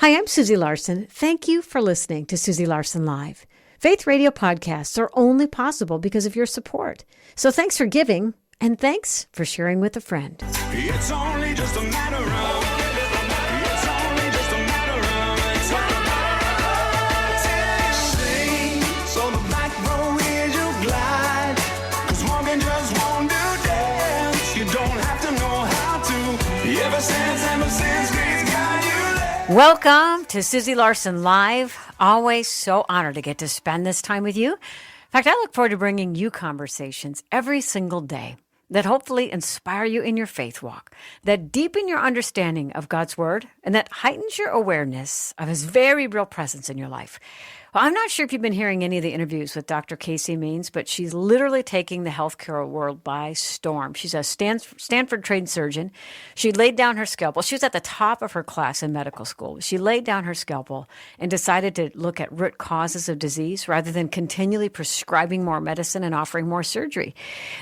Hi, I'm Susie Larson. Thank you for listening to Susie Larson Live. Faith Radio podcasts are only possible because of your support. So thanks for giving, and thanks for sharing with a friend. It's only just a matter of sing, so the back row is your glide. 'Cause walking just won't do dance. You don't have to know how to. Ever since God's got you there. Welcome to Susie Larson Live. Always so honored to get to spend this time with you. In fact, I look forward to bringing you conversations every single day that hopefully inspire you in your faith walk, that deepen your understanding of God's Word, and that heightens your awareness of His very real presence in your life. Well, I'm not sure if you've been hearing any of the interviews with Dr. Casey Means, but she's literally taking the healthcare world by storm. She's a Stanford trained surgeon. She laid down her scalpel. She was at the top of her class in medical school. She laid down her scalpel and decided to look at root causes of disease rather than continually prescribing more medicine and offering more surgery.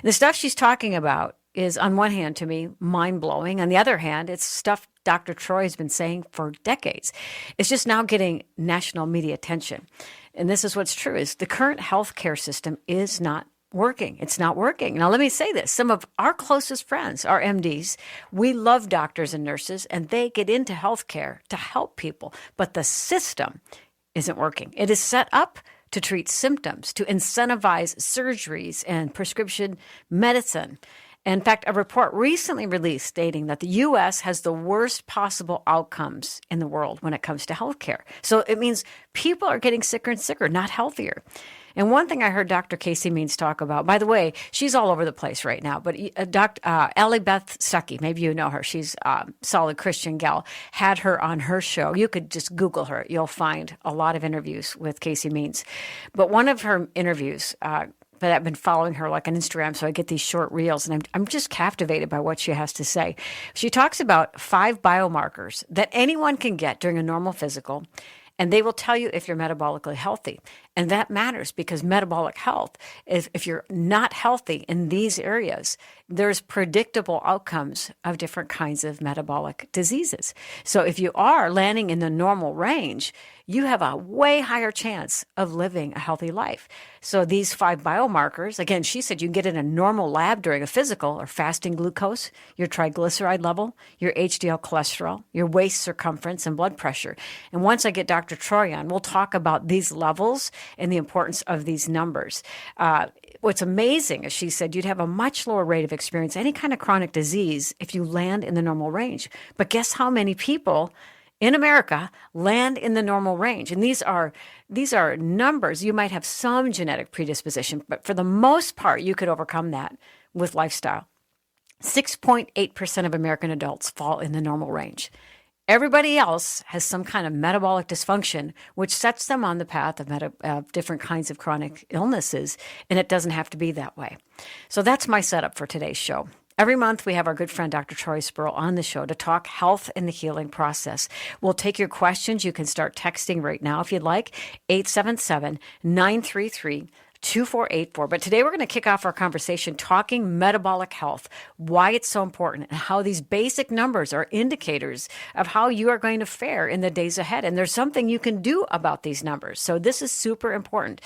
The stuff she's talking about is, on one hand, to me, mind-blowing. On the other hand, it's stuff Dr. Troy has been saying for decades. It's just now getting national media attention. And this is what's true, is the current healthcare system is not working. It's not working. Now, let me say this. Some of our closest friends are MDs. We love doctors and nurses, and they get into healthcare to help people. But the system isn't working. It is set up to treat symptoms, to incentivize surgeries and prescription medicine. In fact, a report recently released stating that the U.S. has the worst possible outcomes in the world when it comes to healthcare. So it means people are getting sicker and sicker, not healthier. And one thing I heard Dr. Casey Means talk about, by the way, she's all over the place right now, but Dr. Allie Beth Stuckey, maybe you know her, she's a solid Christian gal, had her on her show. You could just Google her. You'll find a lot of interviews with Casey Means. But one of her interviews, but I've been following her like on Instagram, so I get these short reels, and I'm just captivated by what she has to say. She talks about 5 biomarkers that anyone can get during a normal physical, and they will tell you if you're metabolically healthy. And that matters because metabolic health, if you're not healthy in these areas, there's predictable outcomes of different kinds of metabolic diseases. So if you are landing in the normal range, you have a way higher chance of living a healthy life. So these 5 biomarkers, again, she said you can get in a normal lab during a physical or fasting glucose, your triglyceride level, your HDL cholesterol, your waist circumference, and blood pressure. And once I get Dr. Troy on, we'll talk about these levels and the importance of these numbers. What's amazing is she said you'd have a much lower rate of experience any kind of chronic disease if you land in the normal range. But guess how many people in America land in the normal range? And these are numbers. You might have some genetic predisposition, but for the most part, you could overcome that with lifestyle. 6.8% of American adults fall in the normal range. Everybody else has some kind of metabolic dysfunction, which sets them on the path of different kinds of chronic illnesses, and it doesn't have to be that way. So that's my setup for today's show. Every month, we have our good friend, Dr. Troy Spurrill, on the show to talk health and the healing process. We'll take your questions. You can start texting right now if you'd like, 877-933-2484. But today we're going to kick off our conversation talking metabolic health, why it's so important, and how these basic numbers are indicators of how you are going to fare in the days ahead. And there's something you can do about these numbers. So this is super important.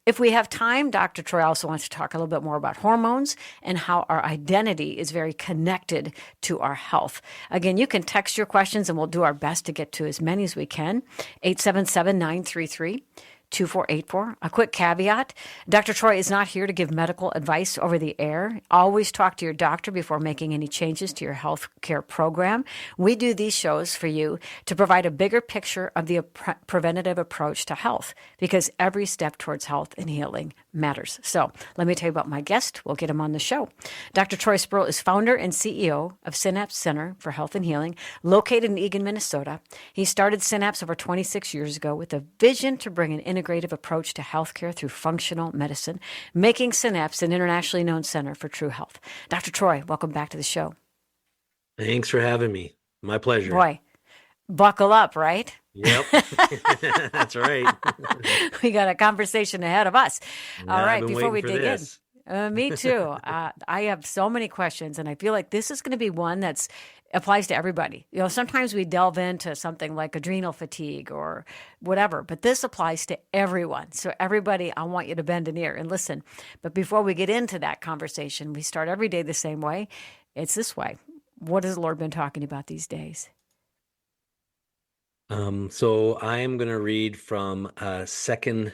If we have time, Dr. Troy also wants to talk a little bit more about hormones and how our identity is very connected to our health. Again, you can text your questions, and we'll do our best to get to as many as we can. 877-933-2484. A quick caveat, Dr. Troy is not here to give medical advice over the air. Always talk to your doctor before making any changes to your health care program. We do these shows for you to provide a bigger picture of the preventative approach to health, because every step towards health and healing matters. So let me tell you about my guest. We'll get him on the show. Dr. Troy Spurrill is founder and CEO of Synapse Center for Health and Healing, located in Eagan, Minnesota. He started Synapse over 26 years ago with a vision to bring an integrative approach to healthcare through functional medicine, making Synapse an internationally known center for true health. Dr. Troy, welcome back to the show. Thanks for having me. My pleasure. Boy, buckle up, right? Yep. That's right. We got a conversation ahead of us. Yeah, All right, I've been before we waiting for dig this. Me too. I have so many questions, and I feel like this is going to be one that's applies to everybody. Sometimes we delve into something like adrenal fatigue or whatever, but this applies to everyone. So everybody, I want you to bend an ear and listen. But before we get into that conversation, we start every day the same way. It's this way. What has the Lord been talking about these days? So I am going to read from Second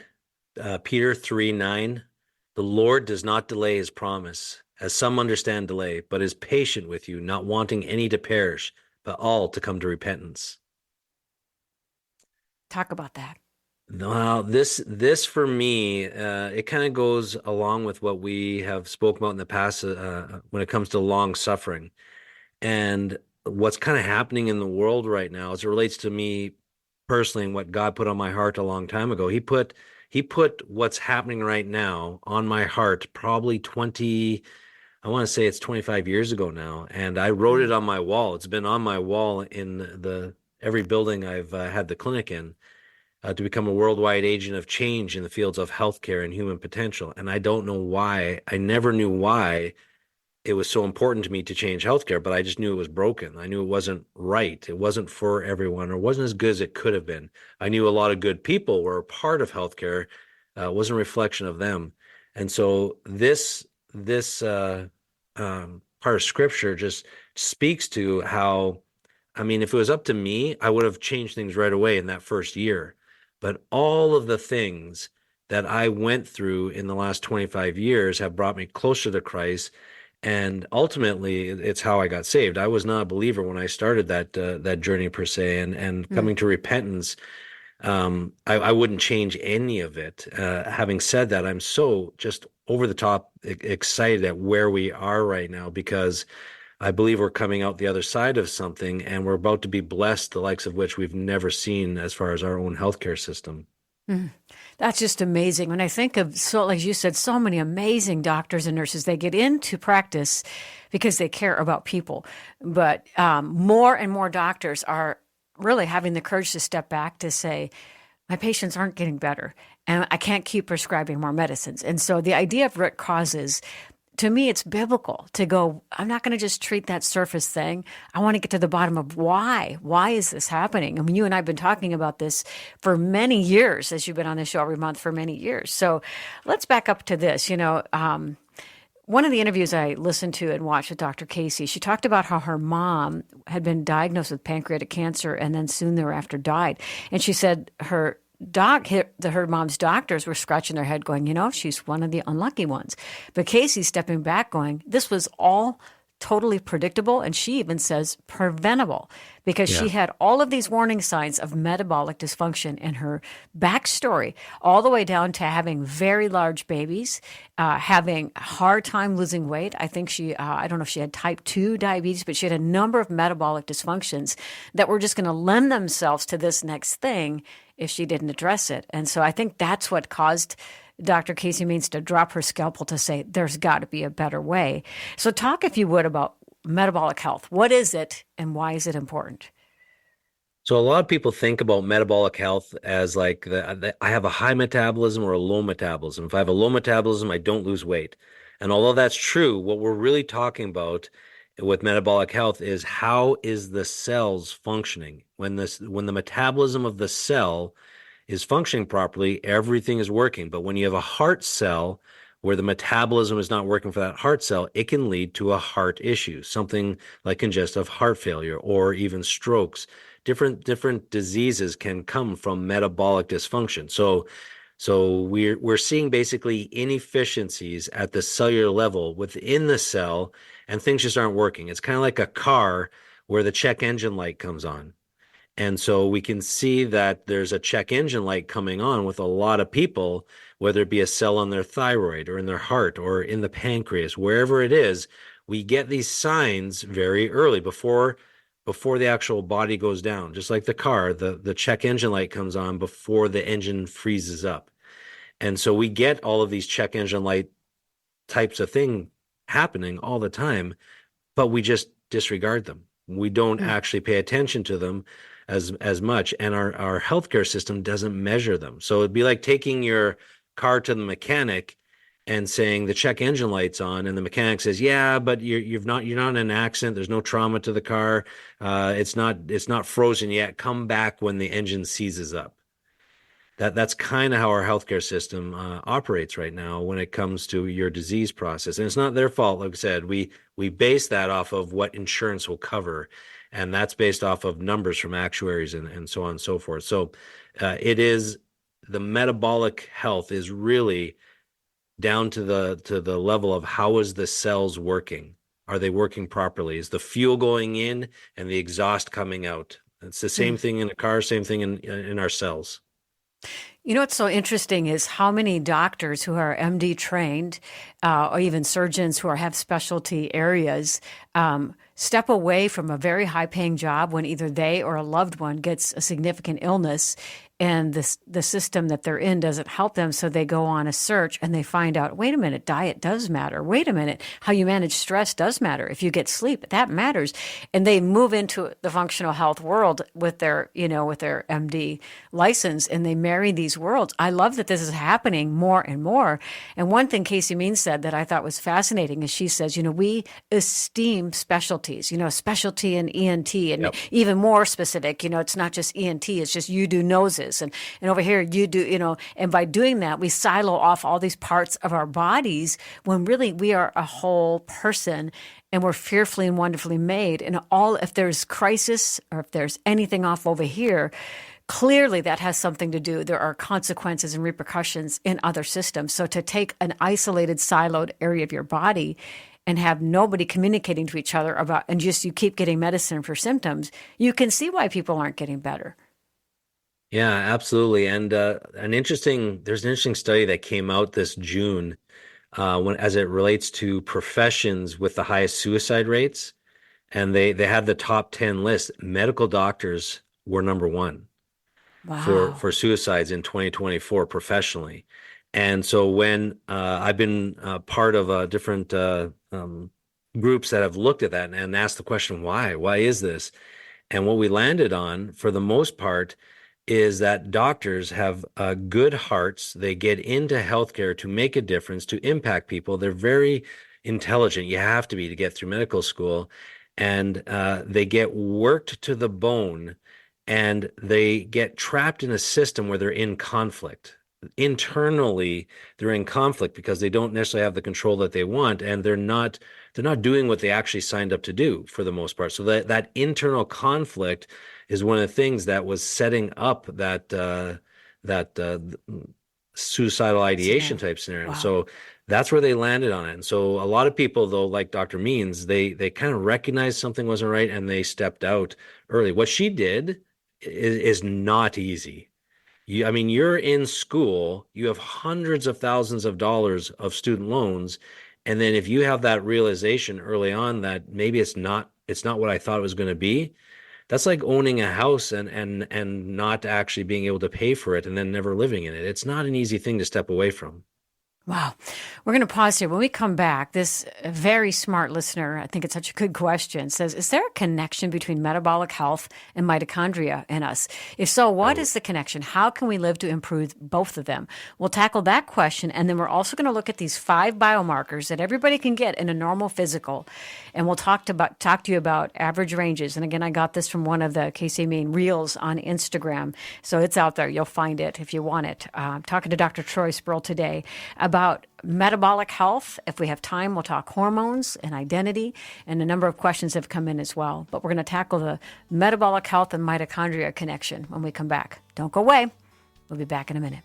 Peter 3:9. The Lord does not delay his promise, as some understand delay, but is patient with you, not wanting any to perish, but all to come to repentance. Talk about that. Now, this for me, it kind of goes along with what we have spoken about in the past when it comes to long suffering. And what's kind of happening in the world right now as it relates to me personally and what God put on my heart a long time ago. He put what's happening right now on my heart probably 20, I want to say it's 25 years ago now. And I wrote it on my wall. It's been on my wall in the every building I've had the clinic in, to become a worldwide agent of change in the fields of healthcare and human potential. And I don't know why. I never knew why it was so important to me to change healthcare, but I just knew it was broken. I knew it wasn't right. It wasn't for everyone, or wasn't as good as it could have been. I knew a lot of good people were a part of healthcare. It wasn't a reflection of them. And so this part of scripture just speaks to how, I mean, if it was up to me, I would have changed things right away in that first year. But all of the things that I went through in the last 25 years have brought me closer to Christ. And ultimately, it's how I got saved. I was not a believer when I started that journey per se, and coming to repentance. I wouldn't change any of it. Having said that, I'm so just over the top excited at where we are right now, because I believe we're coming out the other side of something, and we're about to be blessed, the likes of which we've never seen as far as our own healthcare system. That's just amazing. When I think of, so like you said, so many amazing doctors and nurses, they get into practice because they care about people. But more and more doctors are really having the courage to step back to say, my patients aren't getting better, and I can't keep prescribing more medicines. And so the idea of root causes, to me, it's biblical to go, I'm not going to just treat that surface thing. I want to get to the bottom of why. Why is this happening? I mean, you and I have been talking about this for many years, as you've been on the show every month for many years. So let's back up to this. One of the interviews I listened to and watched with Dr. Casey, she talked about how her mom had been diagnosed with pancreatic cancer and then soon thereafter died. And she said her mom's doctors were scratching their head going, she's one of the unlucky ones. But Casey's stepping back going, this was all totally predictable. And she even says preventable, because she had all of these warning signs of metabolic dysfunction in her backstory, all the way down to having very large babies, having a hard time losing weight. I think I don't know if she had type 2 diabetes, but she had a number of metabolic dysfunctions that were just going to lend themselves to this next thing if she didn't address it. And so I think that's what caused Dr. Casey Means to drop her scalpel to say, there's got to be a better way. So talk, if you would, about metabolic health. What is it and why is it important? So a lot of people think about metabolic health as like I have a high metabolism or a low metabolism. If I have a low metabolism, I don't lose weight. And although that's true, what we're really talking about with metabolic health is how is the cells functioning? When the metabolism of the cell is functioning properly, everything is working. But when you have a heart cell where the metabolism is not working for that heart cell, it can lead to a heart issue, something like congestive heart failure or even strokes. Different diseases can come from metabolic dysfunction. So we're seeing basically inefficiencies at the cellular level within the cell, and things just aren't working. It's kind of like a car where the check engine light comes on. And so we can see that there's a check engine light coming on with a lot of people, whether it be a cell on their thyroid or in their heart or in the pancreas, wherever it is. We get these signs very early before the actual body goes down. Just like the car, the check engine light comes on before the engine freezes up. And so we get all of these check engine light types of thing happening all the time, but we just disregard them. We don't actually pay attention to them as much, and our healthcare system doesn't measure them. So it'd be like taking your car to the mechanic and saying the check engine light's on, and the mechanic says, "Yeah, but you're not in an accident. There's no trauma to the car. It's not frozen yet. Come back when the engine seizes up." That's kind of how our healthcare system operates right now when it comes to your disease process. And it's not their fault. Like I said, we base that off of what insurance will cover, and that's based off of numbers from actuaries and so on and so forth. So it is the metabolic health is really down to the level of how is the cells working? Are they working properly? Is the fuel going in and the exhaust coming out? It's the same thing in a car, same thing in our cells. You know what's so interesting is how many doctors who are MD trained, or even surgeons who have specialty areas, step away from a very high-paying job when either they or a loved one gets a significant illness, and the system that they're in doesn't help them, so they go on a search and they find out, wait a minute, diet does matter. Wait a minute, how you manage stress does matter. If you get sleep, that matters. And they move into the functional health world with their MD license, and they marry these worlds. I love that this is happening more and more. And one thing Casey Means said that I thought was fascinating is she says, we esteem specialties, specialty in ENT, and even more specific, it's not just ENT, it's just you do noses. And over here, you do, and by doing that, we silo off all these parts of our bodies when really we are a whole person and we're fearfully and wonderfully made. And if there's crisis or if there's anything off over here, clearly that has something to do. There are consequences and repercussions in other systems. So to take an isolated, siloed area of your body and have nobody communicating to each other about, and just you keep getting medicine for symptoms, you can see why people aren't getting better. Yeah, absolutely. And there's an interesting study that came out this June as it relates to professions with the highest suicide rates. And they had the top 10 list. Medical doctors were number one for suicides in 2024 professionally. And so when I've been part of different groups that have looked at that and asked the question, why? Why is this? And what we landed on, for the most part, is that doctors have good hearts. They get into healthcare to make a difference, to impact people. They're very intelligent. You have to be to get through medical school. And they get worked to the bone, and they get trapped in a system where they're in conflict. Internally, they're in conflict because they don't necessarily have the control that they want, and they're not doing what they actually signed up to do for the most part. So that internal conflict is one of the things that was setting up that suicidal ideation type scenario. Wow. So that's where they landed on it. And so a lot of people, though, like Dr. Means, they kind of recognized something wasn't right and they stepped out early. What she did is not easy. You're in school, you have hundreds of thousands of dollars of student loans. And then if you have that realization early on that maybe it's not what I thought it was going to be, that's like owning a house and not actually being able to pay for it and then never living in it. It's not an easy thing to step away from. Wow. We're going to pause here. When we come back, this very smart listener, I think it's such a good question, says, is there a connection between metabolic health and mitochondria in us? If so, what is the connection? How can we live to improve both of them? We'll tackle that question, and then we're also going to look at these 5 biomarkers that everybody can get in a normal physical, and we'll talk to you about average ranges. And again, I got this from one of the KC Main Reels on Instagram, so it's out there. You'll find it if you want it. Talking to Dr. Troy Spurrill today about metabolic health. If we have time, we'll talk hormones and identity, and a number of questions have come in as well. But we're going to tackle the metabolic health and mitochondria connection when we come back. Don't go away. We'll be back in a minute.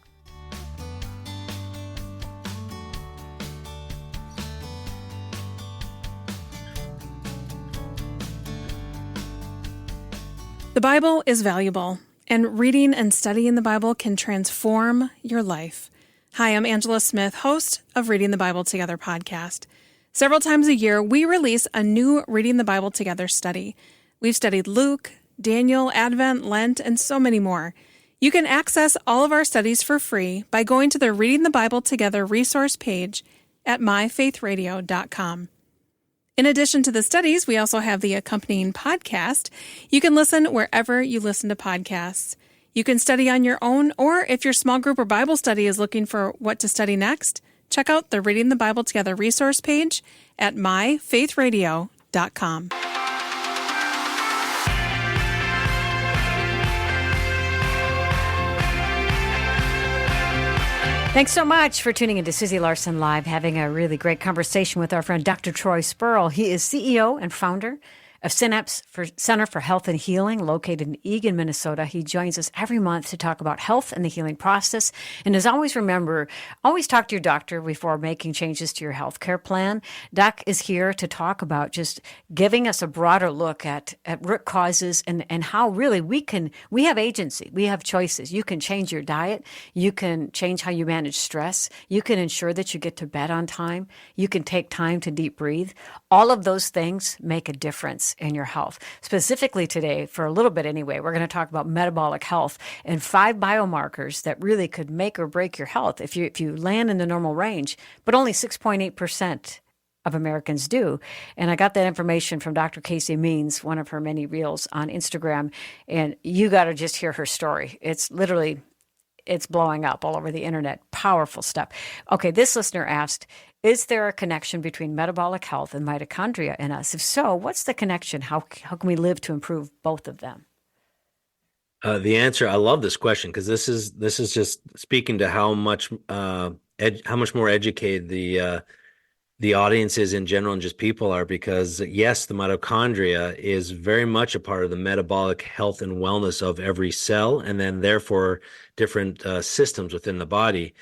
The Bible is valuable, and reading and studying the Bible can transform your life. Hi, I'm Angela Smith, host of Reading the Bible Together podcast. Several times a year, we release a new Reading the Bible Together study. We've studied Luke, Daniel, Advent, Lent, and so many more. You can access all of our studies for free by going to the Reading the Bible Together resource page at myfaithradio.com. In addition to the studies, we also have the accompanying podcast. You can listen wherever you listen to podcasts. You can study on your own, or if your small group or Bible study is looking for what to study next, check out the Reading the Bible Together resource page at myfaithradio.com. Thanks so much for tuning into Susie Larson Live, having a really great conversation with our friend Dr. Troy Spurrill. He is CEO and founder of Synapse Center for Health and Healing, located in Eagan, Minnesota. He joins us every month to talk about health and the healing process. And as always, remember, always talk to your doctor before making changes to your health care plan. Doc is here to talk about just giving us a broader look at root causes and how really we have agency. We have choices. You can change your diet. You can change how you manage stress. You can ensure that you get to bed on time. You can take time to deep breathe. All of those things make a difference in your health. Specifically today, for a little bit anyway, we're going to talk about metabolic health and 5 biomarkers that really could make or break your health if you land in the normal range, but only 6.8% of Americans do. And I got that information from Dr. Casey Means, one of her many reels on Instagram, and you got to just hear her story. It's blowing up all over the internet. Powerful stuff. Okay, this listener asked, is there a connection between metabolic health and mitochondria in us? If so, what's the connection? How can we live to improve both of them? The answer, I love this question because this is just speaking to how much more educated the audience is in general and just people are, because yes, the mitochondria is very much a part of the metabolic health and wellness of every cell, and then therefore different systems within the body.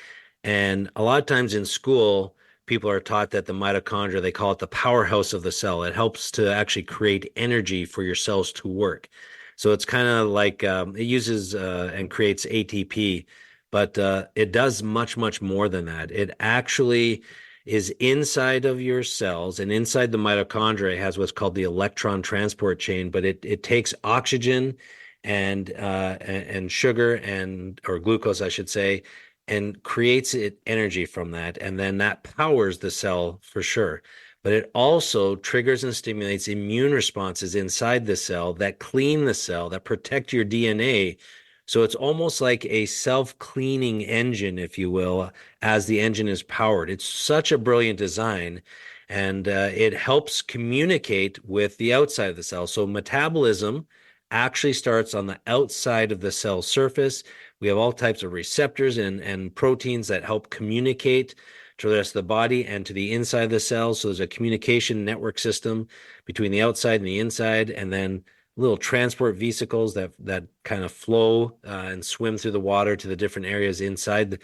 And a lot of times in school, people are taught that the mitochondria, they call it the powerhouse of the cell. It helps to actually create energy for your cells to work. So it's kind of like it uses and creates ATP, but it does much, much more than that. It actually is inside of your cells, and inside the mitochondria has what's called the electron transport chain, but it takes oxygen and sugar or glucose, I should say, and creates energy from that. And then that powers the cell for sure. But it also triggers and stimulates immune responses inside the cell that clean the cell, that protect your DNA. So it's almost like a self-cleaning engine, if you will, as the engine is powered. It's such a brilliant design, and it helps communicate with the outside of the cell. So metabolism actually starts on the outside of the cell surface. We have all types of receptors and proteins that help communicate to the rest of the body and to the inside of the cell. So there's a communication network system between the outside and the inside, and then little transport vesicles that kind of flow and swim through the water to the different areas inside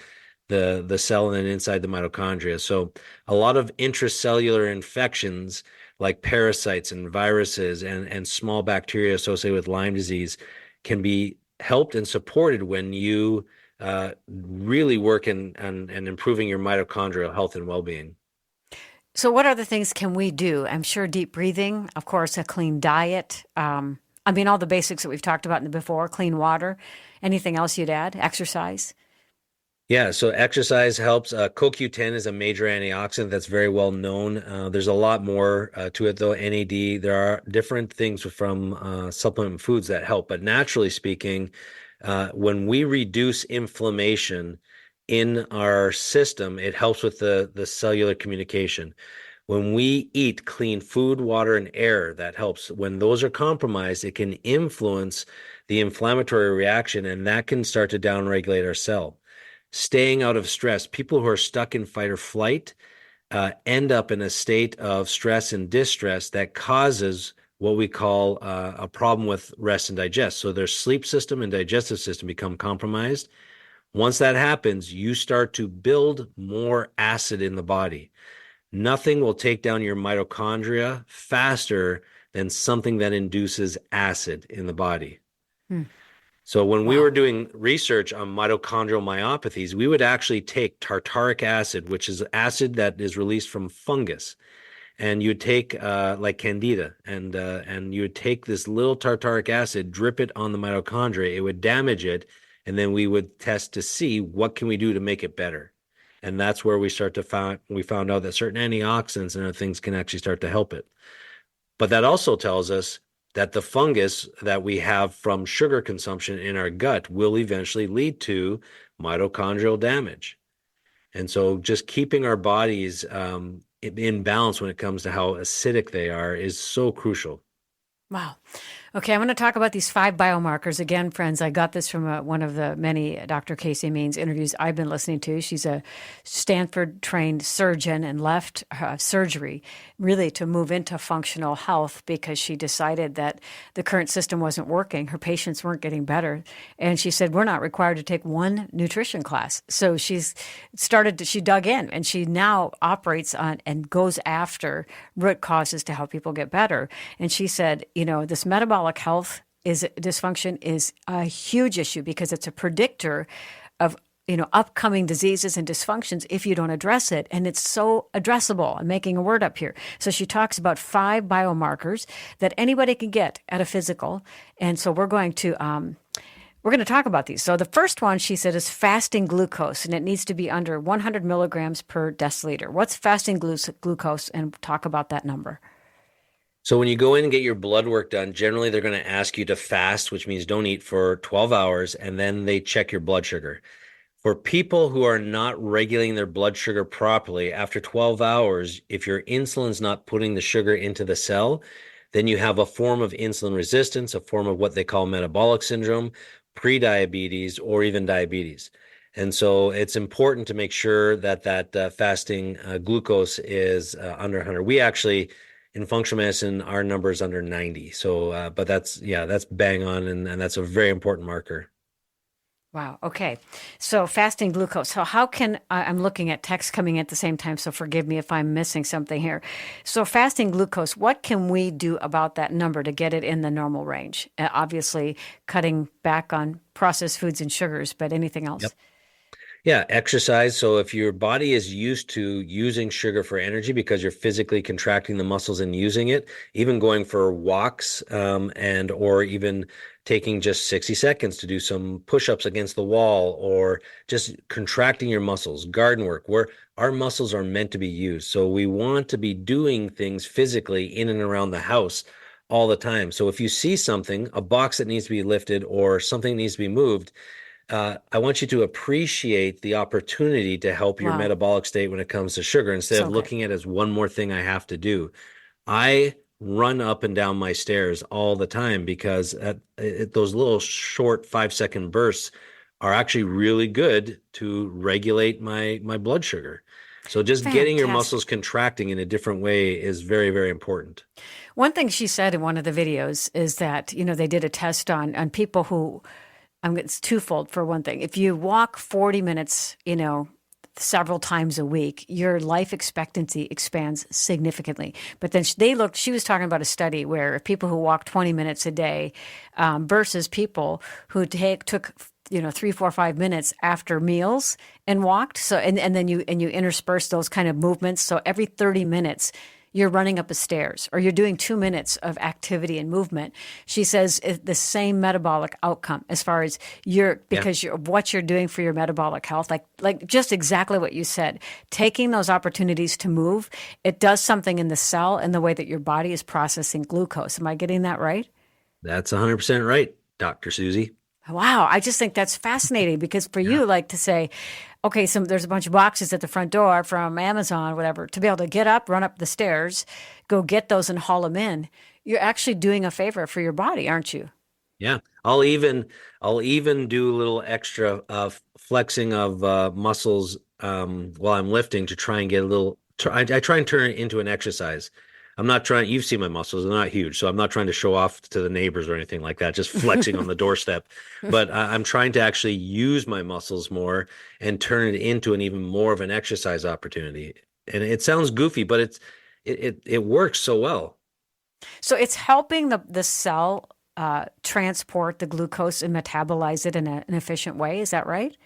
the cell and then inside the mitochondria. So a lot of intracellular infections like parasites and viruses and small bacteria associated with Lyme disease can be helped and supported when you really work in improving your mitochondrial health and well-being. So what other things can we do? I'm sure deep breathing, of course, a clean diet. All the basics that we've talked about before, clean water. Anything else you'd add? Exercise? Yeah, so exercise helps. CoQ10 is a major antioxidant that's very well known. There's a lot more to it, though. NAD, there are different things from supplement foods that help. But naturally speaking, when we reduce inflammation in our system, it helps with the cellular communication. When we eat clean food, water, and air, that helps. When those are compromised, it can influence the inflammatory reaction, and that can start to downregulate our cell. Staying out of stress. People who are stuck in fight or flight end up in a state of stress and distress that causes what we call a problem with rest and digest. So their sleep system and digestive system become compromised. Once that happens, you start to build more acid in the body. Nothing will take down your mitochondria faster than something that induces acid in the body. So when we were doing research on mitochondrial myopathies, we would actually take tartaric acid, which is acid that is released from fungus, and you'd take like candida, and you would take this little tartaric acid, drip it on the mitochondria. It would damage it, and then we would test to see what can we do to make it better. And that's where we found out that certain antioxidants and other things can actually start to help it. But that also tells us that the fungus that we have from sugar consumption in our gut will eventually lead to mitochondrial damage. And so just keeping our bodies in balance when it comes to how acidic they are is so crucial. Wow. Okay, I'm going to talk about these 5 biomarkers. Again, friends, I got this from one of the many Dr. Casey Means interviews I've been listening to. She's a Stanford trained surgeon and left surgery really to move into functional health because she decided that the current system wasn't working. Her patients weren't getting better. And she said, we're not required to take one nutrition class. So she dug in and she now operates on and goes after root causes to help people get better. And she said, this metabolic health dysfunction is a huge issue because it's a predictor of upcoming diseases and dysfunctions if you don't address it. And it's so addressable. I'm making a word up here. So she talks about 5 biomarkers that anybody can get at a physical. And so we're going to talk about these. So the first one, she said, is fasting glucose, and it needs to be under 100 milligrams per deciliter. What's fasting glucose? And talk about that number. So when you go in and get your blood work done, generally they're going to ask you to fast, which means don't eat for 12 hours, and then they check your blood sugar. For people who are not regulating their blood sugar properly, after 12 hours, if your insulin's not putting the sugar into the cell, then you have a form of insulin resistance, a form of what they call metabolic syndrome, prediabetes, or even diabetes. And so it's important to make sure that fasting glucose is under 100. We actually, in functional medicine, our number is under 90. So, but that's bang on, and that's a very important marker. Wow. Okay. So fasting glucose. So how can I'm looking at text coming at the same time, so forgive me if I'm missing something here. So fasting glucose, what can we do about that number to get it in the normal range? Obviously, cutting back on processed foods and sugars, but anything else? Yep. Yeah, exercise. So if your body is used to using sugar for energy because you're physically contracting the muscles and using it, even going for walks or even taking just 60 seconds to do some push-ups against the wall or just contracting your muscles, garden work, where our muscles are meant to be used. So we want to be doing things physically in and around the house all the time. So if you see something, a box that needs to be lifted or something needs to be moved, I want you to appreciate the opportunity to help your metabolic state when it comes to sugar instead of looking at it as one more thing I have to do. I run up and down my stairs all the time because those little short 5-second bursts are actually really good to regulate my blood sugar. So just getting your muscles contracting in a different way is very, very important. One thing she said in one of the videos is that, they did a test on people who, it's twofold. For one thing, if you walk 40 minutes, several times a week, your life expectancy expands significantly. But then she was talking about a study where people who walk 20 minutes a day versus people who took 3, 4, 5 minutes after meals and walked. So, and then you intersperse those kind of movements. So every 30 minutes, you're running up the stairs or you're doing 2 minutes of activity and movement. She says the same metabolic outcome as far as what you're doing for your metabolic health, like just exactly what you said, taking those opportunities to move, it does something in the cell and the way that your body is processing glucose. Am I getting that right? That's 100% right, Dr. Susie. Wow. I just think that's fascinating because for you, like to say, okay, so there's a bunch of boxes at the front door from Amazon, whatever, to be able to get up, run up the stairs, go get those and haul them in. You're actually doing a favor for your body, aren't you? Yeah. I'll even do a little extra flexing of muscles while I'm lifting to try and get I try and turn it into an exercise. You've seen my muscles, they're not huge, so I'm not trying to show off to the neighbors or anything like that, just flexing on the doorstep. But I'm trying to actually use my muscles more and turn it into an even more of an exercise opportunity. And it sounds goofy, but it works so well. So it's helping the cell transport the glucose and metabolize it in an efficient way. Is that right?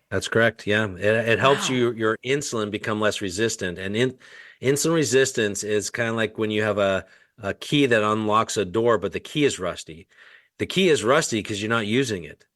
That's correct. Yeah. It helps your insulin become less resistant. And insulin resistance is kind of like when you have a key that unlocks a door, but the key is rusty. The key is rusty because you're not using it.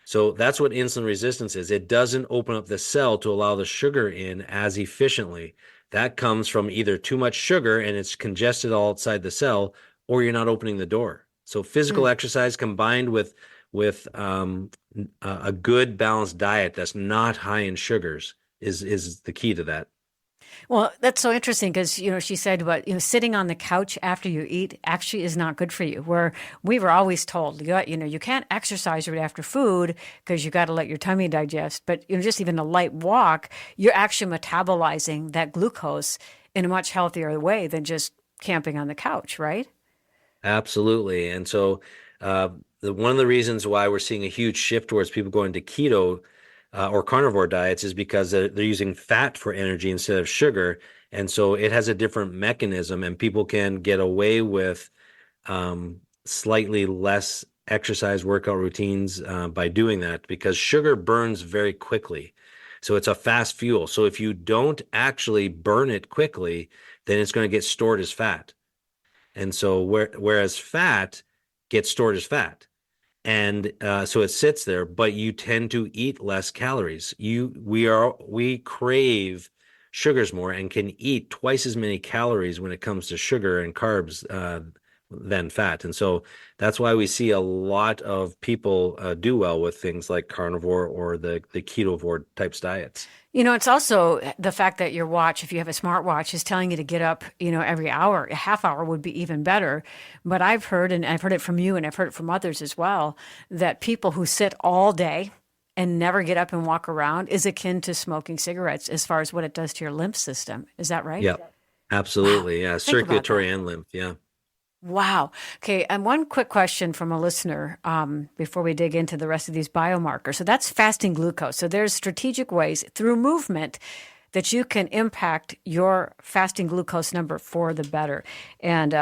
So that's what insulin resistance is. It doesn't open up the cell to allow the sugar in as efficiently. That comes from either too much sugar and it's congested all outside the cell, or you're not opening the door. So physical exercise combined with a good balanced diet that's not high in sugars is the key to that. Well, that's so interesting because, she said, sitting on the couch after you eat actually is not good for you. Where we were always told, you can't exercise right after food because you got to let your tummy digest. But, just even a light walk, you're actually metabolizing that glucose in a much healthier way than just camping on the couch, right? Absolutely. And so one of the reasons why we're seeing a huge shift towards people going to keto or carnivore diets is because they're using fat for energy instead of sugar. And so it has a different mechanism, and people can get away with slightly less exercise workout routines by doing that, because sugar burns very quickly. So it's a fast fuel. So if you don't actually burn it quickly, then it's going to get stored as fat. And so whereas fat gets stored as fat. And so it sits there, but you tend to eat less calories. We crave sugars more and can eat twice as many calories when it comes to sugar and carbs than fat. And so that's why we see a lot of people do well with things like carnivore or the ketovore types diets. It's also the fact that your watch, if you have a smartwatch, is telling you to get up, every hour. A half hour would be even better. But I've heard, and I've heard it from you and I've heard it from others as well, that people who sit all day and never get up and walk around is akin to smoking cigarettes as far as what it does to your lymph system. Is that right? Yeah, absolutely. Wow. Yeah, Think about circulatory that. and lymph. Yeah. Wow. Okay. And one quick question from a listener before we dig into the rest of these biomarkers. So that's fasting glucose. So there's strategic ways through movement that you can impact your fasting glucose number for the better. And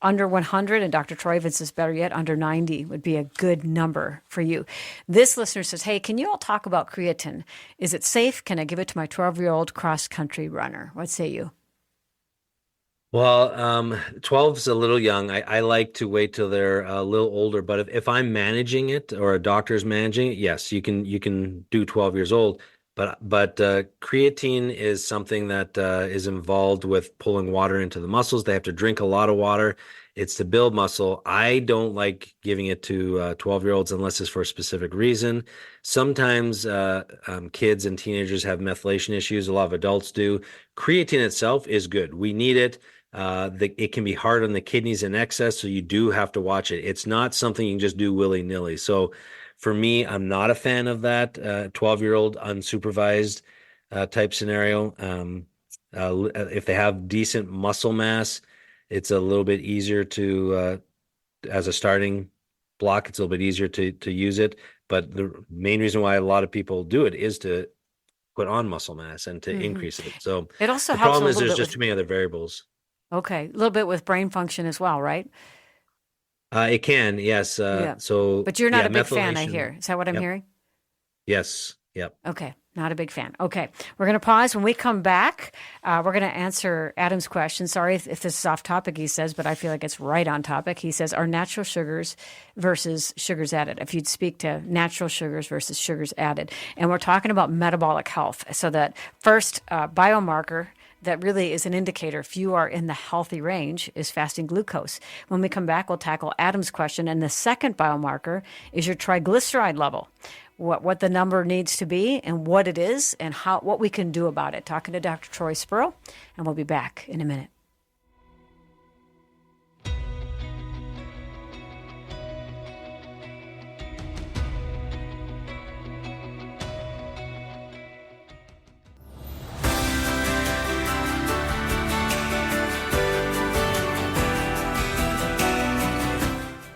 under 100, and Dr. Troy even says better yet, under 90 would be a good number for you. This listener says, hey, can you all talk about creatine? Is it safe? Can I give it to my 12-year-old cross-country runner? What say you? Well, 12 is a little young. I like to wait till they're a little older, but if I'm managing it or a doctor's managing it, yes, you can do 12 years old. But creatine is something that is involved with pulling water into the muscles. They have to drink a lot of water. It's to build muscle. I don't like giving it to 12-year-olds unless it's for a specific reason. Sometimes kids and teenagers have methylation issues. A lot of adults do. Creatine itself is good. We need it. It can be hard on the kidneys in excess, so you do have to watch it. It's not something you can just do willy-nilly. So for me, I'm not a fan of that 12-year-old unsupervised type scenario. If they have decent muscle mass, it's a little bit easier to, as a starting block, it's a little bit easier to use it. But the main reason why a lot of people do it is to put on muscle mass and to increase it. So It also the helps a problem is little there's bit just with, too many other variables. okay, a little bit with brain function as well, right? It can, yes. Yeah. So But you're not yeah, a big fan, I methylation. hear. Is that what I'm Yep. hearing? Yes. Yep. Okay, not a big fan. Okay, we're going to pause. When we come back, we're going to answer Adam's question. Sorry if this is off topic, he says, but I feel like it's right on topic. He says, are natural sugars versus sugars added? If you'd speak to natural sugars versus sugars added. And we're talking about metabolic health. So that first biomarker that really is an indicator if you are in the healthy range is fasting glucose. When we come back, we'll tackle Adam's question. And the second biomarker is your triglyceride level. What the number needs to be and what it is and what we can do about it. Talking to Dr. Troy Spurrill, and we'll be back in a minute.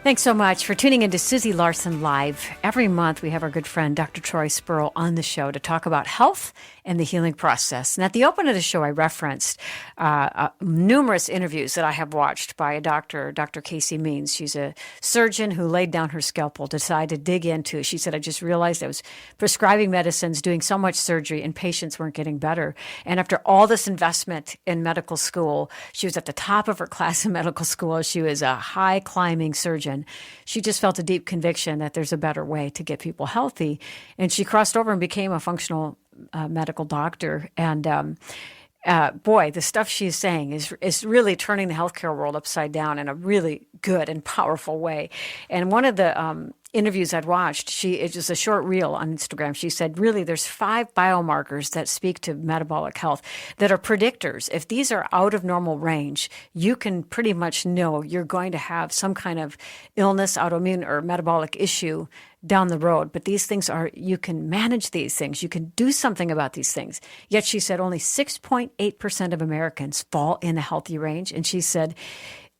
Thanks so much for tuning into Susie Larson Live. Every month we have our good friend Dr. Troy Spurrill on the show to talk about health and the healing process. And at the open of the show, I referenced numerous interviews that I have watched by a doctor, Dr. Casey Means. She's a surgeon who laid down her scalpel, decided to dig into. She said, I just realized I was prescribing medicines, doing so much surgery, and patients weren't getting better. And after all this investment in medical school, she was at the top of her class in medical school. She was a high climbing surgeon. She just felt a deep conviction that there's a better way to get people healthy. And she crossed over and became a functional medical doctor. And boy, the stuff she's saying is really turning the healthcare world upside down in a really good and powerful way. And one of the interviews I'd watched, it's just a short reel on Instagram. She said, really, there's 5 biomarkers that speak to metabolic health that are predictors. If these are out of normal range, you can pretty much know you're going to have some kind of illness, autoimmune or metabolic issue down the road. But these things you can manage these things. You can do something about these things. Yet she said only 6.8% of Americans fall in a healthy range. And she said,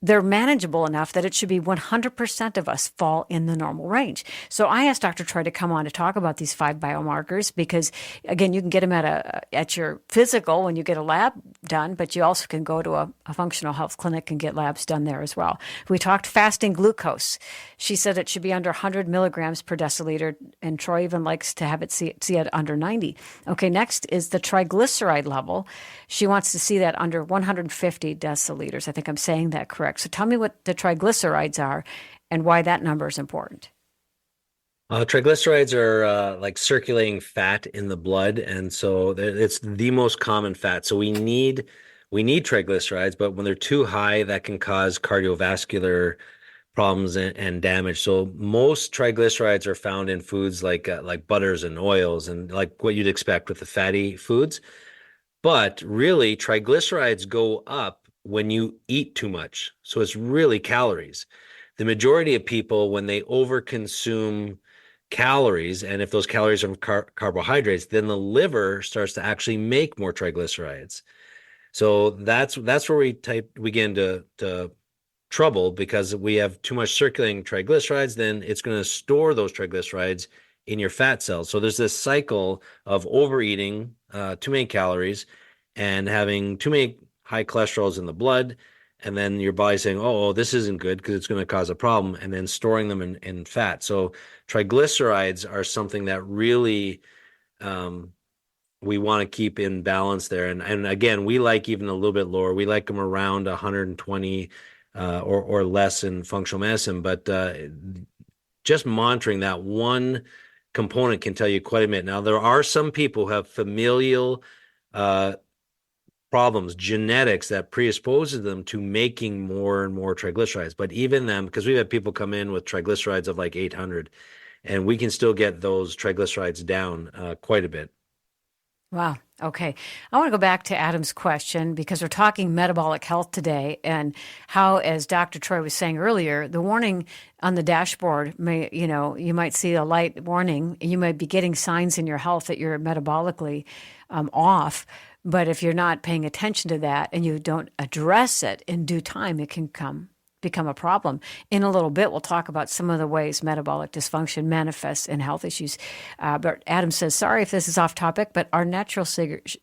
they're manageable enough that it should be 100% of us fall in the normal range. So I asked Dr. Troy to come on to talk about these 5 biomarkers because, again, you can get them at your physical when you get a lab done, but you also can go to a functional health clinic and get labs done there as well. We talked fasting glucose. She said it should be under 100 milligrams per deciliter, and Troy even likes to have it see it under 90. Okay, next is the triglyceride level. She wants to see that under 150 deciliters. I think I'm saying that correct. So tell me what the triglycerides are and why that number is important. Triglycerides are like circulating fat in the blood, and so it's the most common fat. So we need triglycerides, but when they're too high, that can cause cardiovascular problems and damage. So most triglycerides are found in foods like butters and oils and like what you'd expect with the fatty foods. But really, triglycerides go up when you eat too much. So it's really calories. The majority of people, when they overconsume calories, and if those calories are carbohydrates, then the liver starts to actually make more triglycerides. So that's where we get into trouble, because we have too much circulating triglycerides, then it's going to store those triglycerides in your fat cells. So there's this cycle of overeating too many calories and having too many high cholesterols in the blood, and then your body saying, oh, this isn't good because it's going to cause a problem, and then storing them in fat. So triglycerides are something that really we want to keep in balance there. And again, we like even a little bit lower. We like them around 120 or less in functional medicine, but just monitoring that one component can tell you quite a bit. Now, there are some people who have familial problems, genetics that predisposes them to making more and more triglycerides. But even them, because we've had people come in with triglycerides of like 800, and we can still get those triglycerides down quite a bit. Wow. Okay. I want to go back to Adam's question because we're talking metabolic health today and how, as Dr. Troy was saying earlier, the warning on the dashboard may, you might see a light warning and you might be getting signs in your health that you're metabolically off. But if you're not paying attention to that and you don't address it in due time, it can become a problem. In a little bit, we'll talk about some of the ways metabolic dysfunction manifests in health issues. But Adam says, sorry if this is off topic, but are natural sugars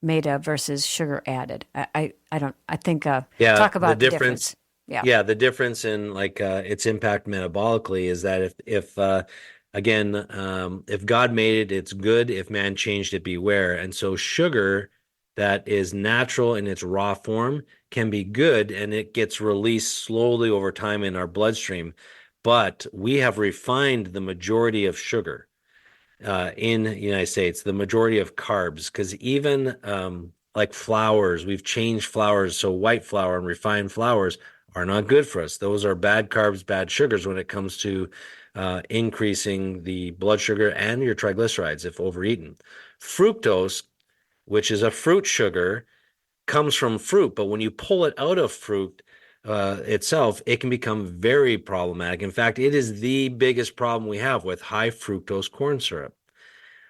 made of versus sugar added? Talk about the difference. Yeah, the difference in its impact metabolically is that if God made it, it's good. If man changed it, beware. And so sugar that is natural in its raw form can be good, and it gets released slowly over time in our bloodstream. But we have refined the majority of sugar in the United States, the majority of carbs, because even like flours, we've changed flours. So white flour and refined flours are not good for us. Those are bad carbs, bad sugars when it comes to increasing the blood sugar and your triglycerides if overeaten. Fructose, which is a fruit sugar, comes from fruit, but when you pull it out of fruit itself, it can become very problematic. In fact, it is the biggest problem we have with high fructose corn syrup.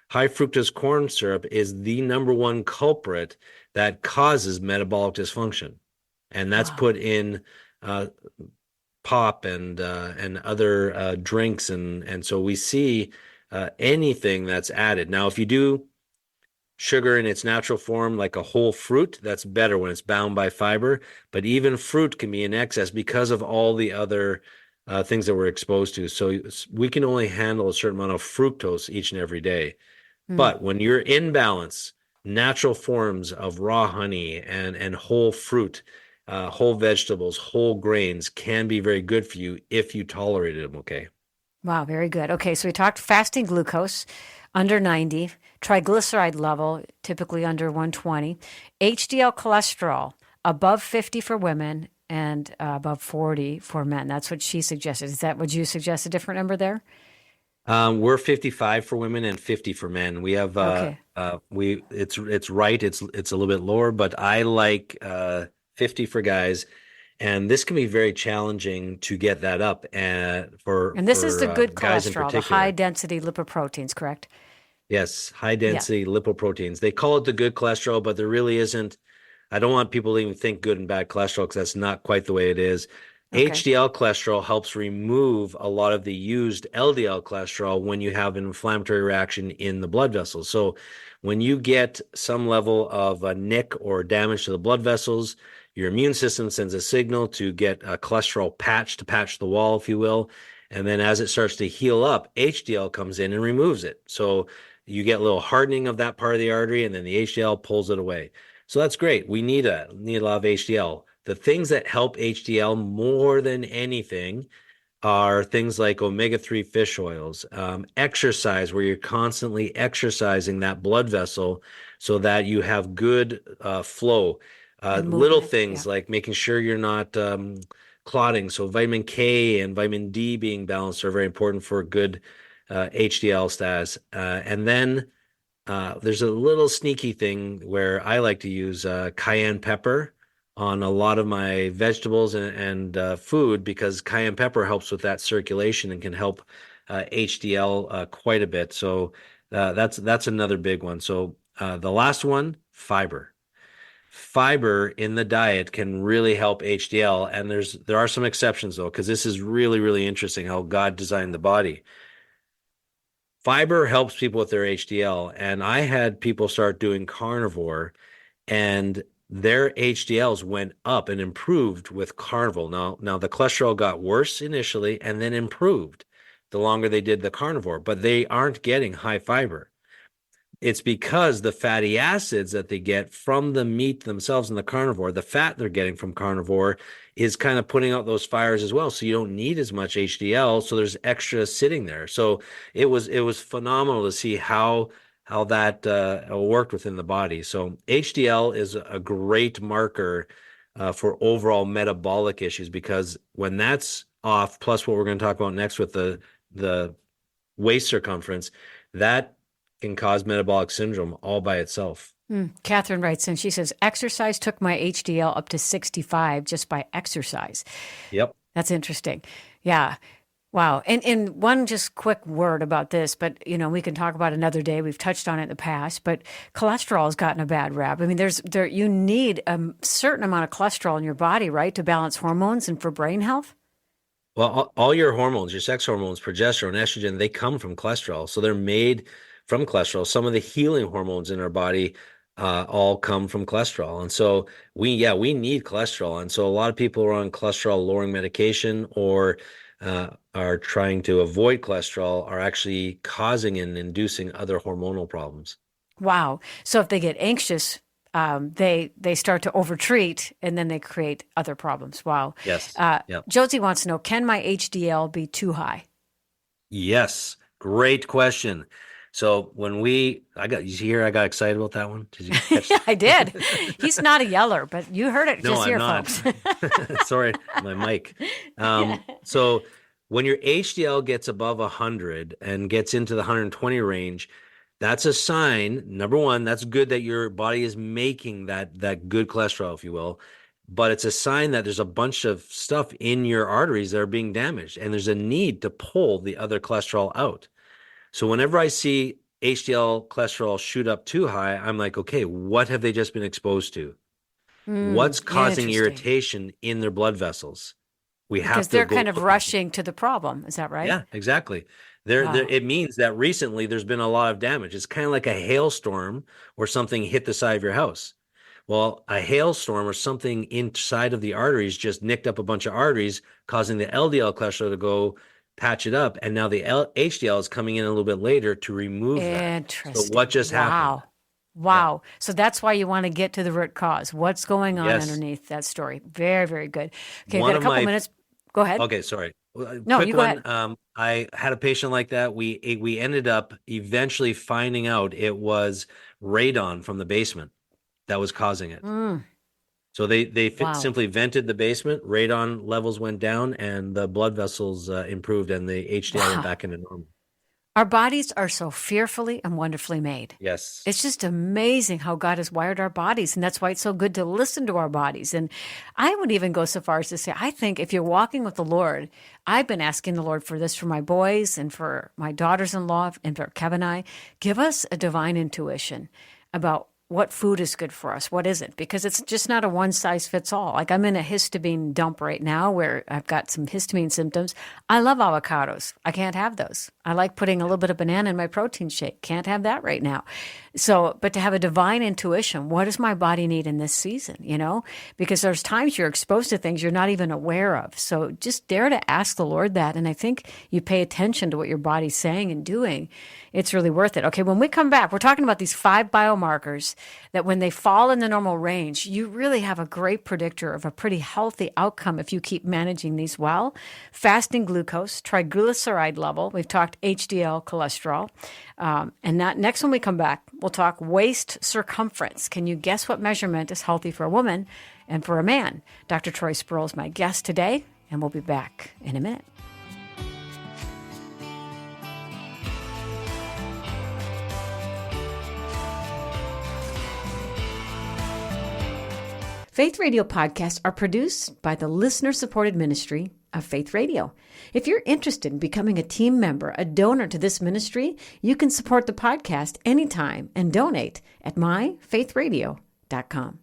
High fructose corn syrup is the number one culprit that causes metabolic dysfunction, and that's put in pop and other drinks, and so we see anything that's added. Now, if you do sugar in its natural form, like a whole fruit, that's better when it's bound by fiber. But even fruit can be in excess because of all the other things that we're exposed to. So we can only handle a certain amount of fructose each and every day. But when you're in balance, natural forms of raw honey and whole fruit, whole vegetables, whole grains can be very good for you if you tolerated them okay. Wow, very good. Okay, so we talked fasting glucose under 90, triglyceride level typically under 120, HDL cholesterol above 50 for women and above 40 for men. That's what she suggested. Is that, would you suggest a different number there? We're 55 for women and 50 for men. We have Okay. it's right. It's a little bit lower, but I like 50 for guys, and this can be very challenging to get that up and And this is the good guys in cholesterol, the high particular. density lipoproteins, correct? Yes, high Yeah. density lipoproteins. They call it the good cholesterol, but there really isn't. I don't want people to even think good and bad cholesterol because that's not quite the way it is. Okay. HDL cholesterol helps remove a lot of the used LDL cholesterol when you have an inflammatory reaction in the blood vessels. So when you get some level of a nick or damage to the blood vessels, your immune system sends a signal to get a cholesterol patch to patch the wall, if you will. And then as it starts to heal up, HDL comes in and removes it. So you get a little hardening of that part of the artery, and then the HDL pulls it away. So that's great. We need a lot of HDL. The things that help HDL more than anything are things like omega-3 fish oils, exercise, where you're constantly exercising that blood vessel so that you have good flow. And Little movement. Yeah. things like making sure you're not clotting. So vitamin K and vitamin D being balanced are very important for good HDL status. And then there's a little sneaky thing where I like to use cayenne pepper on a lot of my vegetables and food because cayenne pepper helps with that circulation and can help HDL quite a bit. So that's another big one. So the last one, fiber. Fiber in the diet can really help HDL, and there are some exceptions though, because this is really, really interesting how God designed the body. Fiber helps people with their HDL, and I had people start doing carnivore, and their HDLs went up and improved with carnivore. Now the cholesterol got worse initially and then improved the longer they did the carnivore, but they aren't getting high fiber. It's because the fatty acids that they get from the meat themselves in the carnivore, the fat they're getting from carnivore is kind of putting out those fires as well. So you don't need as much HDL. So there's extra sitting there. So it was phenomenal to see how that worked within the body. So HDL is a great marker for overall metabolic issues because when that's off, plus what we're going to talk about next with the waist circumference, that can cause metabolic syndrome all by itself. Catherine writes in, she says, exercise took my HDL up to 65 just by exercise. Yep. That's interesting. Yeah. Wow. And one just quick word about this, but we can talk about another day. We've touched on it in the past, but cholesterol has gotten a bad rap. I mean, you need a certain amount of cholesterol in your body, right, to balance hormones and for brain health? Well, all your hormones, your sex hormones, progesterone, estrogen, they come from cholesterol. So they're made from cholesterol. Some of the healing hormones in our body all come from cholesterol. And so we need cholesterol. And so a lot of people are on cholesterol lowering medication or are trying to avoid cholesterol are actually causing and inducing other hormonal problems. Wow. So if they get anxious, they start to overtreat and then they create other problems. Wow. Yes. Yep. Josie wants to know, can my HDL be too high? Yes. Great question. So you hear I got excited about that one? Did you catch Yeah, I did. He's not a yeller, but you heard it No, just I'm here, not. folks. Sorry, my mic. So when your HDL gets above 100 and gets into the 120 range, that's a sign. Number one, that's good that your body is making that good cholesterol, if you will. But it's a sign that there's a bunch of stuff in your arteries that are being damaged, and there's a need to pull the other cholesterol out. So whenever I see HDL cholesterol shoot up too high, I'm like, okay, what have they just been exposed to? What's causing Interesting. irritation in their blood vessels? We have Because to they're go kind of look rushing to the problem. Is that right? Yeah, exactly. Wow. It means that recently there's been a lot of damage. It's kind of like a hailstorm or something hit the side of your house. Well, a hailstorm or something inside of the arteries just nicked up a bunch of arteries, causing the LDL cholesterol to go patch it up. And now the HDL is coming in a little bit later to remove that. Interesting. So what just happened? Wow. So that's why you want to get to the root cause. What's going on Yes. underneath that story? Very, very good. Okay, we've One got a of couple my- minutes. Go ahead. Okay, sorry. No, Quick you go one. ahead. I had a patient like that. We ended up eventually finding out it was radon from the basement that was causing it. So they Wow. simply vented the basement, radon levels went down, and the blood vessels improved, and the HDL went Wow. back into normal. Our bodies are so fearfully and wonderfully made. Yes. It's just amazing how God has wired our bodies. And that's why it's so good to listen to our bodies. And I would even go so far as to say, I think if you're walking with the Lord, I've been asking the Lord for this for my boys and for my daughters in law and for Kevin and I. Give us a divine intuition about what food is good for us, what isn't, because it's just not a one size fits all. Like I'm in a histamine dump right now where I've got some histamine symptoms. I love avocados. I can't have those. I like putting a little bit of banana in my protein shake. Can't have that right now. So, but to have a divine intuition, what does my body need in this season, you know? Because there's times you're exposed to things you're not even aware of. So just dare to ask the Lord that. And I think you pay attention to what your body's saying and doing. It's really worth it. Okay, when we come back, we're talking about these 5 biomarkers that when they fall in the normal range, you really have a great predictor of a pretty healthy outcome if you keep managing these well. Fasting glucose, triglyceride level, we've talked HDL cholesterol. And that next when we come back, we'll talk waist circumference. Can you guess what measurement is healthy for a woman and for a man? Dr. Troy Spurrill is my guest today, and we'll be back in a minute. Faith Radio podcasts are produced by the listener-supported ministry of Faith Radio. If you're interested in becoming a team member, a donor to this ministry, you can support the podcast anytime and donate at myfaithradio.com.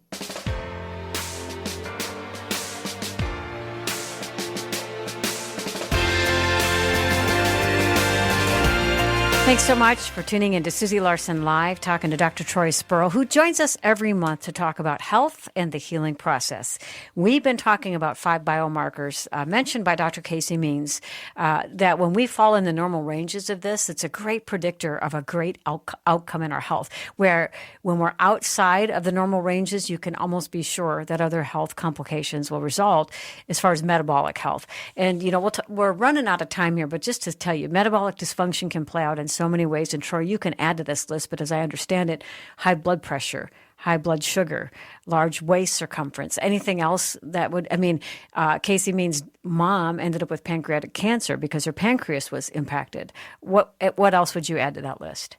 Thanks so much for tuning in to Susie Larson Live, talking to Dr. Troy Spurrill, who joins us every month to talk about health and the healing process. We've been talking about 5 biomarkers mentioned by Dr. Casey Means that when we fall in the normal ranges of this, it's a great predictor of a great outcome in our health, where when we're outside of the normal ranges, you can almost be sure that other health complications will result as far as metabolic health. And, you know, we're running out of time here, but just to tell you, metabolic dysfunction can play out in so many ways. And Troy, you can add to this list, but as I understand it, high blood pressure, high blood sugar, large waist circumference, anything else that would, Casey Means' mom ended up with pancreatic cancer because her pancreas was impacted. What else would you add to that list?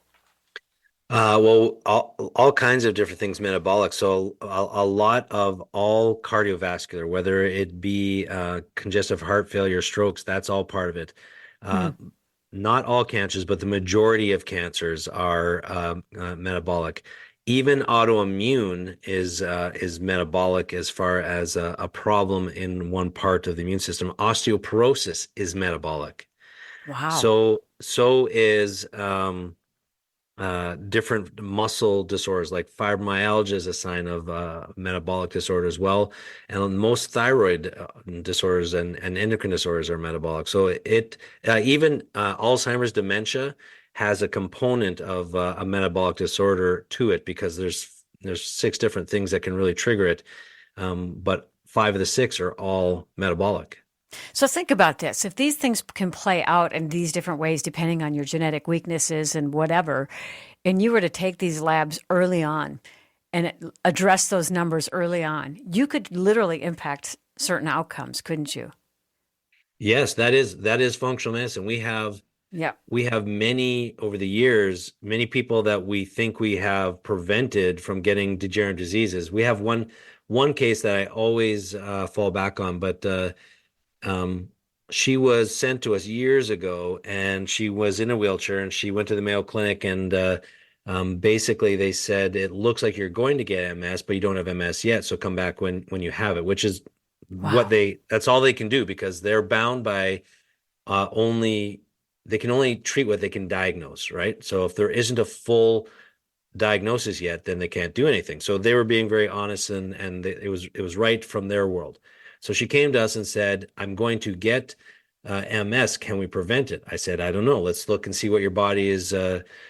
Well, all kinds of different things metabolic. So a lot of all cardiovascular, whether it be congestive heart failure, strokes, that's all part of it. Not all cancers, but the majority of cancers are metabolic. Even autoimmune is metabolic as far as a problem in one part of the immune system. Osteoporosis is metabolic. Wow. So is different muscle disorders like fibromyalgia is a sign of metabolic disorder as well. And most thyroid disorders and endocrine disorders are metabolic. So even Alzheimer's dementia has a component of a metabolic disorder to it because there's 6 different things that can really trigger it. But 5 of the 6 are all metabolic. So think about this. If these things can play out in these different ways, depending on your genetic weaknesses and whatever, and you were to take these labs early on and address those numbers early on, you could literally impact certain outcomes, couldn't you? Yes, that is functional medicine. We have many over the years, many people that we think we have prevented from getting degenerative diseases. We have one case that I always fall back on, but she was sent to us years ago, and she was in a wheelchair, and she went to the Mayo Clinic, and basically they said, it looks like you're going to get MS, but you don't have MS yet, so come back when you have it, which is that's all they can do, because they're bound by they can only treat what they can diagnose, right? So if there isn't a full diagnosis yet, then they can't do anything. So they were being very honest, and it was right from their world. So she came to us and said, I'm going to get MS. Can we prevent it? I said, I don't know. Let's look and see what your body is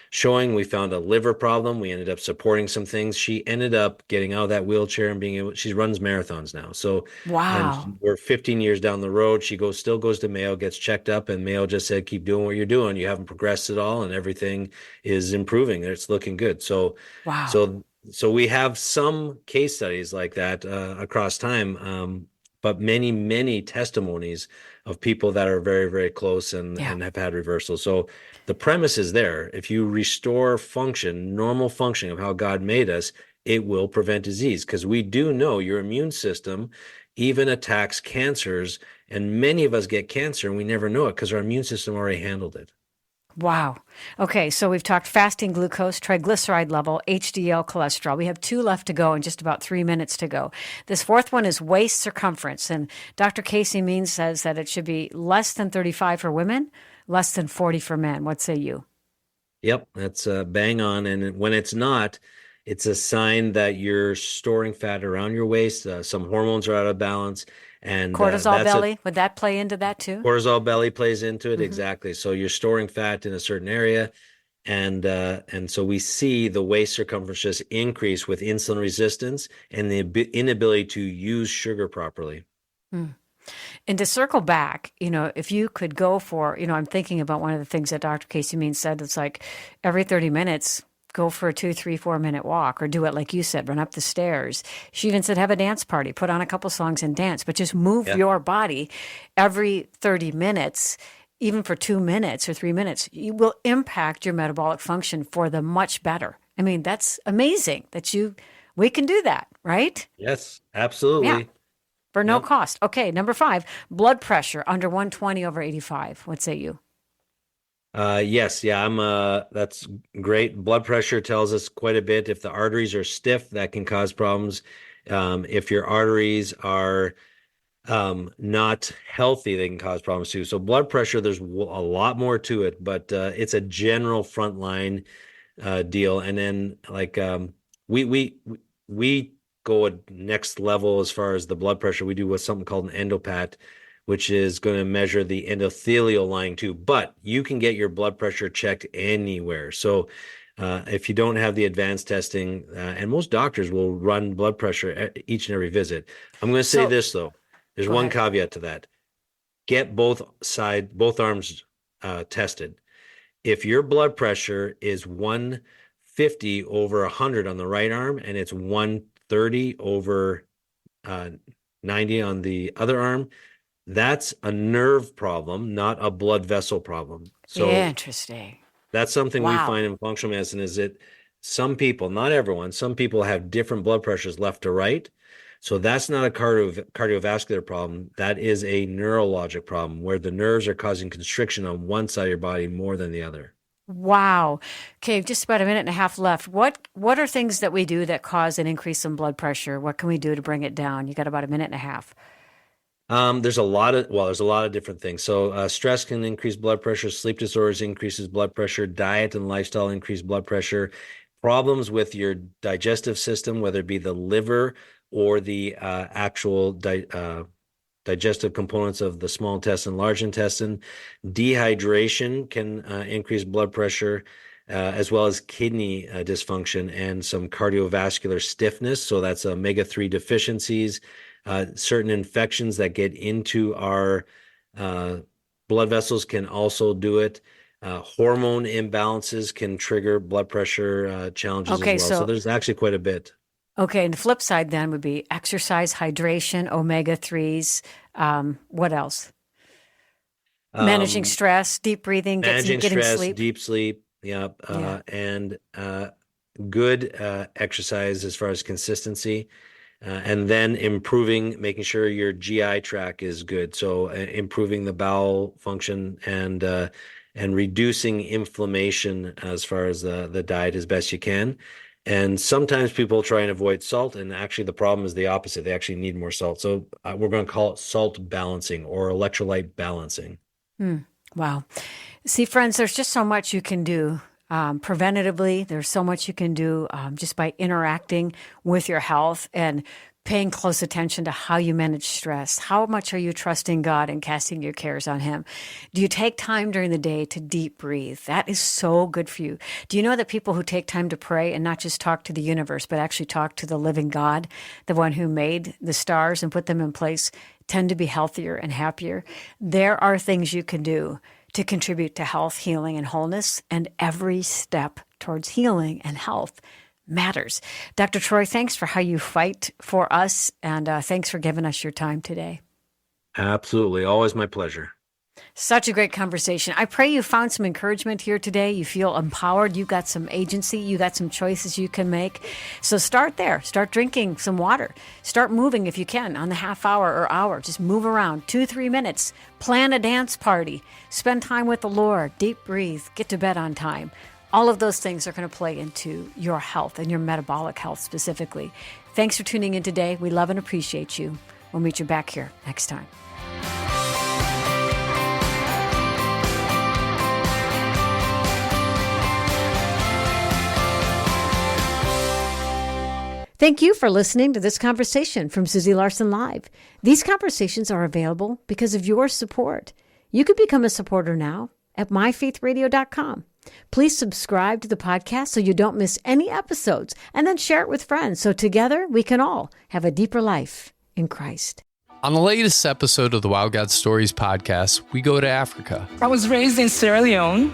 showing. We found a liver problem. We ended up supporting some things. She ended up getting out of that wheelchair and she runs marathons now. So wow. And we're 15 years down the road. She still goes to Mayo, gets checked up, and Mayo just said, keep doing what you're doing. You haven't progressed at all, and everything is improving. It's looking good. So, wow. So So we have some case studies like that across time, but many, many testimonies of people that are very, very close Yeah. and have had reversals. So the premise is there. If you restore function, normal functioning of how God made us, it will prevent disease, because we do know your immune system even attacks cancers, and many of us get cancer and we never know it because our immune system already handled it. Wow. Okay, so we've talked fasting glucose, triglyceride level, HDL cholesterol. We have 2 left to go and just about 3 minutes to go. This fourth one is waist circumference. And Dr. Casey Means says that it should be less than 35 for women, less than 40 for men. What say you? Yep, that's bang on. And when it's not, it's a sign that you're storing fat around your waist. Some hormones are out of balance, and Cortisol belly, would that play into that too? cortisol belly plays into it. Hmm. Exactly. So you're storing fat in a certain area, and so we see the waist circumference just increase with insulin resistance and the inability to use sugar properly. And to circle back, if you could go for, I'm thinking about one of the things that Dr. Casey Means said. It's like every 30 minutes, go for a 2, 3, 4 minute walk, or do it like you said, run up the stairs. She even said have a dance party, put on a couple songs and dance, but just move Yeah. your body every 30 minutes, even for 2 minutes or 3 minutes. You will impact your metabolic function for the much better. I mean, that's amazing that we can do that, right? Yes, Yeah. absolutely. For no Yep. cost. Okay, number 5, blood pressure under 120 over 85. What say you? Yes, yeah, that's great. Blood pressure tells us quite a bit. If the arteries are stiff, that can cause problems. If your arteries are not healthy, they can cause problems too. So blood pressure, there's a lot more to it, but it's a general frontline deal. And then like we we we go a next level as far as the blood pressure. We do what's something called an endopat, which is going to measure the endothelial lining too. But you can get your blood pressure checked anywhere. So if you don't have the advanced testing, and most doctors will run blood pressure each and every visit. I'm going to say So this though. There's go one ahead. caveat to that. Get both arms tested. If your blood pressure is 150 over 100 on the right arm and it's 130 over uh, 90 on the other arm, that's a nerve problem, not a blood vessel problem. So Interesting. that's something we Wow. find in functional medicine is that some people, not everyone, some people have different blood pressures left to right. So that's not a cardiovascular problem. That is a neurologic problem where the nerves are causing constriction on one side of your body more than the other. Wow. Okay, just about a minute and a half left. What are things that we do that cause an increase in blood pressure? What can we do to bring it down? You got about a minute and a half. There's a lot of different things. So stress can increase blood pressure, sleep disorders increases blood pressure, diet and lifestyle increase blood pressure, problems with your digestive system, whether it be the liver or the actual digestive components of the small intestine, large intestine. Dehydration can increase blood pressure, as well as kidney dysfunction and some cardiovascular stiffness. So that's omega-3 deficiencies, certain infections that get into our blood vessels can also do it. Hormone imbalances can trigger blood pressure challenges as Okay, well. So so there's actually quite a bit. okay, and the flip side then would be exercise, hydration, omega 3s. What else? Managing Um, stress, deep breathing, Managing getting stress, sleep. deep sleep, yeah, Yeah. and good exercise as far as consistency, and then improving, making sure your GI tract is good. So improving the bowel function and reducing inflammation as far as the diet as best you can. And sometimes people try and avoid salt, and actually the problem is the opposite. They actually need more salt. So we're going to call it salt balancing or electrolyte balancing. Hmm. Wow. See, friends, there's just so much you can do preventatively. There's so much you can do just by interacting with your health and paying close attention to how you manage stress. How much are you trusting God and casting your cares on Him? Do you take time during the day to deep breathe? That is so good for you. Do you know that people who take time to pray and not just talk to the universe, but actually talk to the living God, the one who made the stars and put them in place, tend to be healthier and happier? There are things you can do to contribute to health, healing, and wholeness, and every step towards healing and health matters. Dr. Troy, thanks for how you fight for us, and thanks for giving us your time today. Absolutely. Always my pleasure. Such a great conversation. I pray you found some encouragement here today. You feel empowered. You got some agency. You got some choices you can make. So start there. Start drinking some water. Start moving if you can on the half hour or hour. Just move around 2-3 minutes. Plan a dance party. Spend time with the Lord. Deep breathe. Get to bed on time. All of those things are going to play into your health and your metabolic health specifically. Thanks for tuning in today. We love and appreciate you. We'll meet you back here next time. Thank you for listening to this conversation from Susie Larson Live. These conversations are available because of your support. You can become a supporter now at myfaithradio.com. Please subscribe to the podcast so you don't miss any episodes, and then share it with friends so together we can all have a deeper life in Christ. On the latest episode of the Wow God Stories podcast, we go to Africa. I was raised in Sierra Leone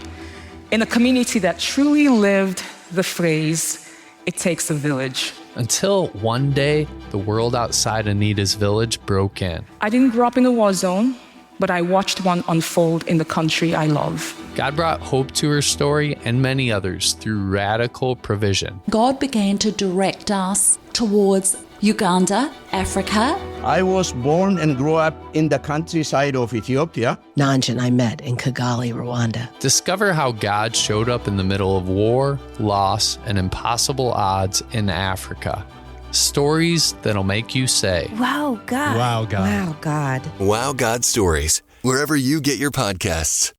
in a community that truly lived the phrase, "It takes a village." Until one day, the world outside Anita's village broke in. I didn't grow up in a war zone, but I watched one unfold in the country I love. God brought hope to her story and many others through radical provision. God began to direct us towards Uganda, Africa. I was born and grew up in the countryside of Ethiopia. Nanjan I met in Kigali, Rwanda. Discover how God showed up in the middle of war, loss, and impossible odds in Africa. Stories that'll make you say, Wow, God. Wow, God. Wow, God. Wow God Stories, wherever you get your podcasts.